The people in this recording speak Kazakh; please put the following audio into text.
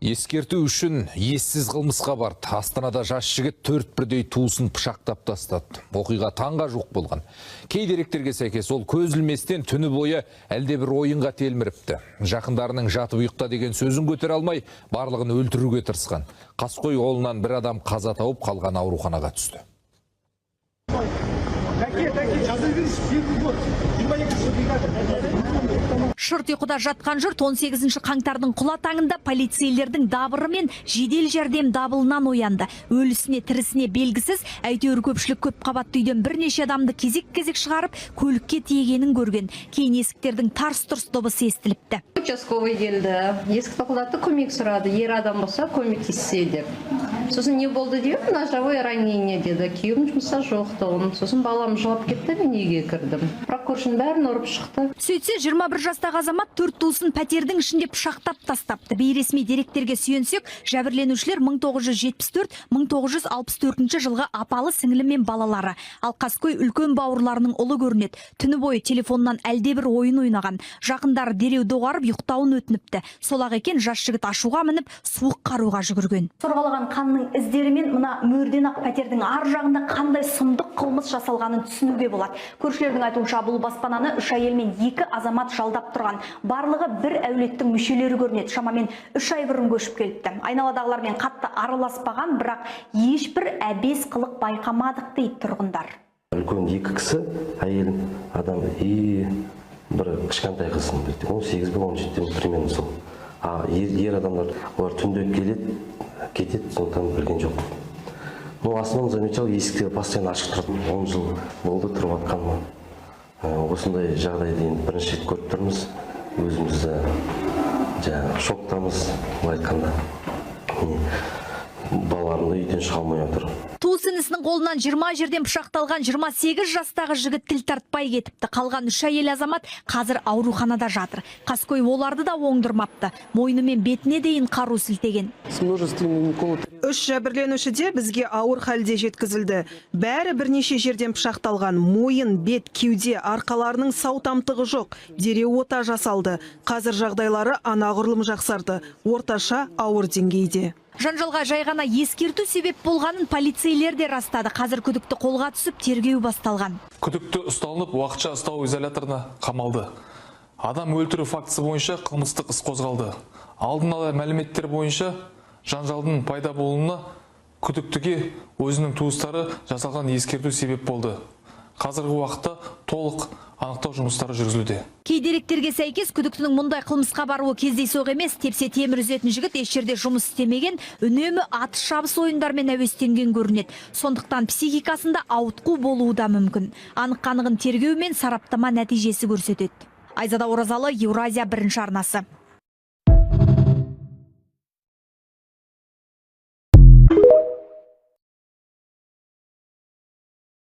Ескерту үшін ессіз қылмысқа барды. Астанада жас жігіт 4 бірдей туысын пышақтап тастады. Оқиға таңға жуық болған. Кей деректерге сәйкес ол көз ілместен түні бойы әлде бір ойынға телміріпті. Жақындарының жатып ұйықта деген сөзін көтере алмай, барлығын өлтіруге тырысқан. Қаскөй қолынан бір адам қаза тауып қалған ауруханаға түсті. Шырт ұйқыда жатқан жұрт 18 қаңтардың құла таңында полицейлердің дабыры мен жедел жәрдем дабылынан оянды. Өлісіне тірісіне белгісіз, әйтеуір көпшілік көп қабатты үйден бірнеше адамды кезек-кезек шығарып, көлікке тиегенін көрген. Кейін есіктердің тарс-тұрс дыбысы естіліпті. Участковый келді, есік тоқылдатты, көмек сұрады, ер адам болса көмектессе деп. Сосын не болды деп, ножевое ранение деді. Күйеуім жұмыста жоқты. Сосын балам жылап кетті, мен үйге кірдім. Прокуршының бәрін ұрып шықты. Сөйтсе 21 жастағы азамат 4 туысын пәтердің ішінде пышақтап тастапты. Бейресми деректерге сүйенсек, жәбірленушілер 1974-1964 жылғы апалы сіңілі мен балалары. Ал қаскөй үлкен бауырларының ұлы көрінеді. Түні бойы телефоннан әлдебір ойын ойнаған. Жақындары дереу доғарып ұйықтауын өтініпті. Сол-ақ екен жас жігіт ашуға мініп, суық қаруға жүгірген. Сорғалаған қанның іздерімен мына мөрден ақ пәтердің ар жағында қандай сұмдық қылмыс жасалғанын түсінуге болады. Көршілердің айтуынша бұл баспананы 3 әйел мен 2 азамат жалдап тұрған. Барлығы бір әулеттің мүшелері көрінеді. Шамамен 3 ай бұрын көшіп келіпті. Айналадағылармен қатты араласпаған, бірақ ешбір әбес қылық байқамадық дейді тұрғындар. Үлкен 2 кісі, әйел адам и бір кішкентай қыз, 18-17 примерно сол. Ер адамдар, олар түнде келеді, кетеді, сондықтан білген жоқ. Но основном замечал, есіктер постоянно ашық тұрады. 10 жыл болды тұрып атқанмын. Осындай жағдайды енді бірінші рет көріп тұрмыз. Өзімізді шоктамыз, былай айтқанда. Балаларымды үйден шыға алмай отыр. Туыс інісінің қолынан 20 жерден пышақталған 28 жастағы жігіт тіл тартпай кетіпті. Қалған 3 әйел азамат қазір ауруханада жатыр. Қаскөй оларды да оңдырмапты. Мойны мен бетіне дейін қару сілтеген. 3 жәбірленуші де бізге ауыр халде жеткізілді. Бәрі бірнеше жерден пышақталған. Мойын, бет, кеуде, арқаларының сау тамтығы жоқ. Дереу ота жасалды. Қазір жағдайлары анағұрлым жақсарды. Орташа ауыр деңгейде. Жанжалға жай ғана ескерту себеп болғанын полицейлер де растады. Қазір күдікті қолға түсіп, тергеу басталған. Күдікті ұсталынып, уақытша ұстау изоляторына қамалды. Адам өлтіру фактісі бойынша қылмыстық іс қозғалды. Алдын ала мәліметтер бойынша жанжалдың пайда болуына күдіктіге өзінің туыстары жасалған ескерту себеп болды. Қазіргі уақытта толық анықтау жұмыстары жүргізілуде. Кей деректерге сәйкес күдіктінің мұндай қылмысқа баруы кездейсоқ емес. Тепсе темір үзетін жігіт еш жерде жұмыс істемеген, үнемі атыс шабыс ойындармен әуестенген көрінеді. Сондықтан психикасында ауытқу болуы да мүмкін. Анық-қанығын тергеу мен сараптама нәтижесі көрсетеді. Айзада Оразалы, Еуразия 1 арнасы.